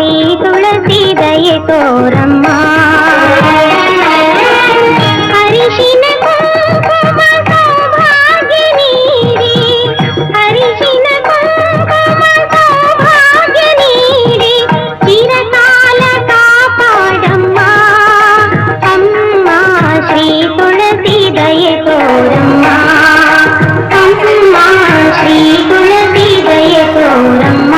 ಶ್ರೀ ತುಳಸಿ ದಯೆ ತೋರಮ್ಮ ಹರಿಶಿನ ಕುಂಕುಮ ಸೌಭಾಗ್ಯ ನೀಡಿ ಹರಿಶಿನ ಕುಂಕುಮ ಸೌಭಾಗ್ಯ ನೀಡಿ ಚಿರಕಾಲ ಕಾಪಾಡಮ್ಮ ಅಮ್ಮ ಶ್ರೀ ತುಳಸಿ ದಯೆ ತೋರಮ್ಮ ಅಮ್ಮ ಶ್ರೀ ತುಳಸಿ ದಯೆ ತೋರಮ್ಮ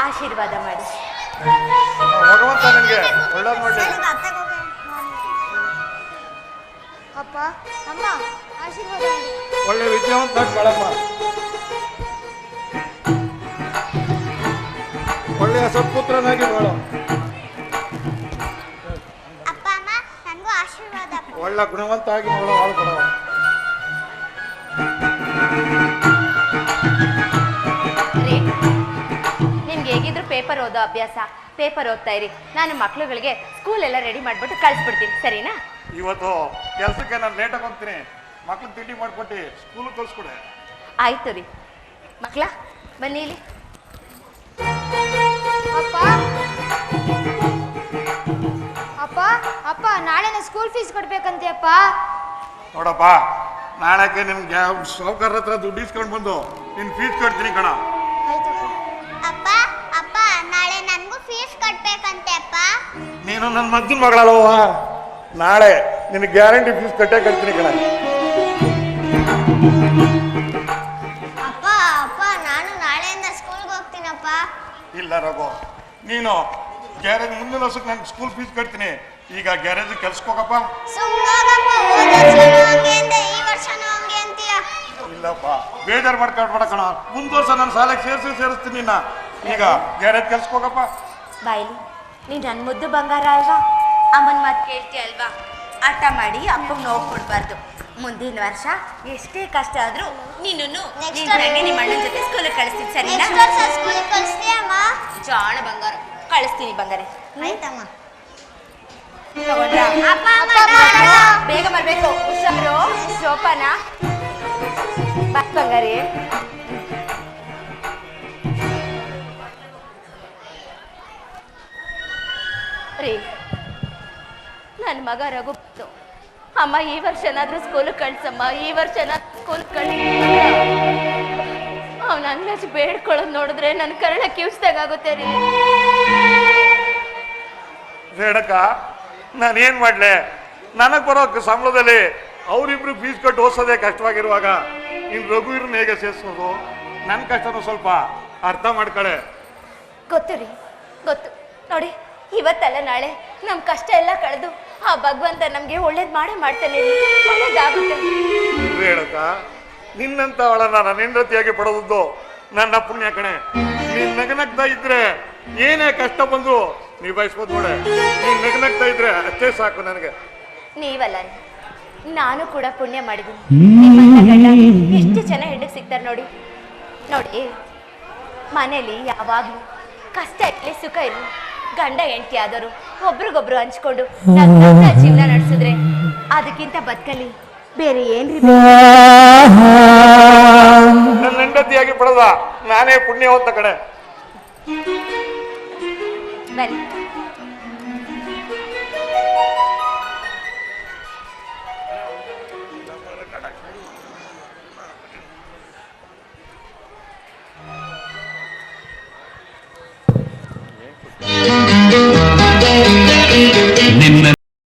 ಆಶೀರ್ವಾದ ಮಾಡಿ. ಭಗವಂತ ನಿಮಗೆ ಒಳ್ಳೇದು ಮಾಡಲಿ. ಅಪ್ಪ ಅಮ್ಮ ಆಶೀರ್ವಾದ ಮಾಡಿ. ಒಳ್ಳೆ ವಿದ್ಯಾವಂತ ಬಾಳಮ್ಮ, ಒಳ್ಳೆಯ ಸತ್ಪುತ್ರನಾಗಿ ಬಾಳ. ಅಪ್ಪ ಅಮ್ಮ ನನಗೂ ಆಶೀರ್ವಾದ. ಒಳ್ಳೆ ಗುಣವಂತ ಆಗಿ ಬಾಳೋ ಕೊಡವ. ನಿಮ್ಗೆ ಹೇಗಿದ್ರು ಪೇಪರ್ ಓದೋ ಅಭ್ಯಾಸ, ಪೇಪರ್ ಓದ್ತಾ ಇರಿ. ನಾನು ಮಕ್ಳುಗಳಿಗೆ ಸ್ಕೂಲ್ ಎಲ್ಲ ರೆಡಿ ಮಾಡ್ಬಿಟ್ಟು ಕಳಿಸ್ಬಿಡ್ತೀನಿ, ಸರಿನಾ? ಇವತ್ತು ಕೆಲಸಕ್ಕೆ ನಾನು ಲೇಟಾಗಿ ಹೋಗ್ತೀನಿ, ಮಕ್ಳು ತಿಂಡಿ ಮಾಡ್ಕೊಟ್ಟು ಸ್ಕೂಲ್ ಕಳ್ಸ್ಕೊಡೆ. ಆಯ್ತು ರೀ. ಮಕ್ಳ ಬನ್ನಿ ಇಲ್ಲಿ. ಅಪ್ಪ ಅಪ್ಪ ಅಪ್ಪ ನಾಳೆನೇ ಸ್ಕೂಲ್ ಫೀಸ್ ಕೊಡ್ಬೇಕಂತೆ ಅಪ್ಪ. ನೋಡಪ್ಪ, ನಾಳೆಗೆ ನಿಮ್ಗೆ ಸಾವುಕಾರ ಹತ್ರ ದುಡ್ಡು ಇಸ್ಕೊಂಡು ಬಂದು ನಿನ್ ಫೀಸ್ ಕಟ್ತೀನಿ ಕಣ. ಅಪ್ಪ ಅಪ್ಪ ನಾಳೆ ನನಗೂ ಫೀಸ್ ಕಟ್ಬೇಕಂತೆ ಅಪ್ಪ. ನೀನು ನನ್ನ ಮಗನ ಮಗಳಲ್ವ, ನಾಳೆ ನಿನ್ ಗ್ಯಾರಂಟಿ ಫೀಸ್ ಕಟ್ಟೇ ಕಟ್ತೀನಿ ಕಣ. ಅಪ್ಪ ಅಪ್ಪ ನಾನು ನಾಳೆಯಿಂದ ಸ್ಕೂಲ್ಗೆ ಹೋಗ್ತೀನಪ್ಪ. ಇಲ್ಲ ರಘು, ನೀನು ಗ್ಯಾರೇಜ್ ಮುಂದಿನ ವರ್ಷಕ್ಕೆ ನಾನು ಸ್ಕೂಲ್ ಫೀಸ್ ಕಟ್ತೀನಿ. ಈಗ ಗ್ಯಾರೇಜ್ ಕೆಲ್ಸಕ್ಕೆ ಹೋಗಪ್ಪ. ಈ ವರ್ಷನೂ ಹಂಗೆ ಅಂತೀಯ? ಇಲ್ಲಪ್ಪ, ಬೇಜಾರು ಮಾಡ್ಕೊಳ್ಬೇಡ ಕಣ. ಮುಂದ್ ವರ್ಷ ನಾನು ಸಾಲಕ್ಕೆ ಸೇರಿಸ್ತೀನಿ ನಿನ್ನ. ಈಗ ಗ್ಯಾರೇಜ್ ಕೆಲ್ಸಕ್ಕೆ ಹೋಗಪ್ಪ. ಬಾಯಿಲಿ ನೀನ್ ನನ್ನ ಮುದ್ದು ಬಂಗಾರ ಅಲ್ವಾ, ಅಮ್ಮನ ಮಾತು ಕೇಳ್ತೀಯ ಅಲ್ವಾ? ಆಟ ಮಾಡಿ ಅಪ್ಪಗೆ ನೋವು ಕೊಡಬಾರ್ದು. ಮುಂದಿನ ವರ್ಷ ಎಷ್ಟೇ ಕಷ್ಟ ಆದ್ರೂ ನೀನು ನಿಮ್ಮ ಅಣ್ಣನ ಜೊತೆ ಸ್ಕೂಲಿಗೆ ಕಳಿಸ್ತೀನಿ, ಸರಿನಾ? ಸ್ಕೂಲಿಗೆ ಕಳಿಸ್ತೀಯಮ್ಮ? ಜಾಣ ಬಂಗಾರ, ಕಳಿಸ್ತೀನಿ ಬಂಗಾರ. ಆಯ್ತಮ್ಮ. ತಗೊಂಡ್ರಾ? ಅಪ್ಪ ಅಮ್ಮ ಬೇಗ ಬರ್ಬೇಕು. ಹುಷಾರು ಜೋಪಾನ. ಬಸ್ ಬಂಗಾರಿ. ರೀ, ನನ್ನ ಮಗ ರಘು ಬಂತು. ಅಮ್ಮ ಈ ವರ್ಷನಾದ್ರೂ ಸ್ಕೂಲಿಗೆ ಕಳ್ಸಮ್ಮ, ಈ ವರ್ಷನಾದ್ರೂ ಸ್ಕೂಲ್ ಕಳ್ಸಿ. ಅವನ ಅಂದಾಜು ಬೇಡ್ಕೊಳ್ಳೋದು ನೋಡಿದ್ರೆ ನನ್ನ ಕರಳ ಕಿವಿಸ್ದಾಗುತ್ತೆ ರೀ. ರೇಣಕ, ನಾನೇನ್ ಮಾಡ್ಲೆ? ನನಗ್ ಬರೋ ಸಂಬಳದಲ್ಲಿ ಅವರಿಬ್ರು ಫೀಸ್ ಕಟ್ಟು ಓದಿಸೋದೇ ಕಷ್ಟವಾಗಿರುವಾಗ ಇನ್ ರಘು ಇರನ್ನ ಹೇಗೆ ಸೇರಿಸೋದು? ನನ್ನ ಕಷ್ಟನೂ ಸ್ವಲ್ಪ ಅರ್ಥ ಮಾಡ್ಕಳೆ. ಗೊತ್ತು ರೀ, ಗೊತ್ತು. ನೋಡಿ, ಇವತ್ತಲ್ಲ ನಾಳೆ ನಮ್ಮ ಕಷ್ಟ ಎಲ್ಲ ಕಳೆದು ಆ ಭಗವಂತ ನಮ್ಗೆ ಒಳ್ಳೇದ್ ಮಾಡೇ ಮಾಡ್ತಾನೆ ರೀ. ಒಳ್ಳೇದಾಗುತ್ತೆ. ರೇಣಕ, ನಿನ್ನಂತ ಅವಳನ್ನ ನನ್ನ ಹೆಂಡತಿಯಾಗಿ ಪಡೆದದ್ದು ನನ್ನ ಪುಣ್ಯ ಕಣೆ. ನೀನ್ ನಗನಗ್ತಾ ಇದ್ರೆ ಏನೇ ಕಷ್ಟ ಬಂದ್ರು ನಿಭಾಯಿಸ್ಬೋದು ನೋಡೆ. ನೀನ್ ನಗನಗ್ತಾ ಇದ್ರೆ ಅಷ್ಟೇ ಸಾಕು ನನಗೆ. ನೀವಲ್ಲ ರೀ, ನಾನು ಕೂಡ ಪುಣ್ಯ ಮಾಡಿದ್ದೀನಿ. ನಿಮ್ಮಂತ ಗಂಡ ಎಷ್ಟು ಚೆನ್ನಾಗಿ ಹೆಣ್ಣಿಗೆ ಸಿಗ್ತಾರೆ ನೋಡಿ. ನೋಡಿ, ಮನೇಲಿ ಯಾವಾಗ್ಲೂ ಕಷ್ಟ ಇರ್ಲಿ ಸುಖ ಇರ್ಲಿ, ಗಂಡ ಹೆಂಡತಿ ಆದವರು ಒಬ್ರಿಗೊಬ್ರು ಹಂಚ್ಕೊಂಡು ನಗ್ನಗ್ತಾ ಜೀವನ ನಡೆಸಿದ್ರೆ ಅದಕ್ಕಿಂತ ಬದುಕಲಿ ಬೇರೆ ಏನ್ರಿ? ನನ್ನ ಹೆಂಡತಿಯಾಗಿ ಪಡೆದ ನಾನೇ ಪುಣ್ಯವಂತ ಕಣೆ. ಬನ್ನಿ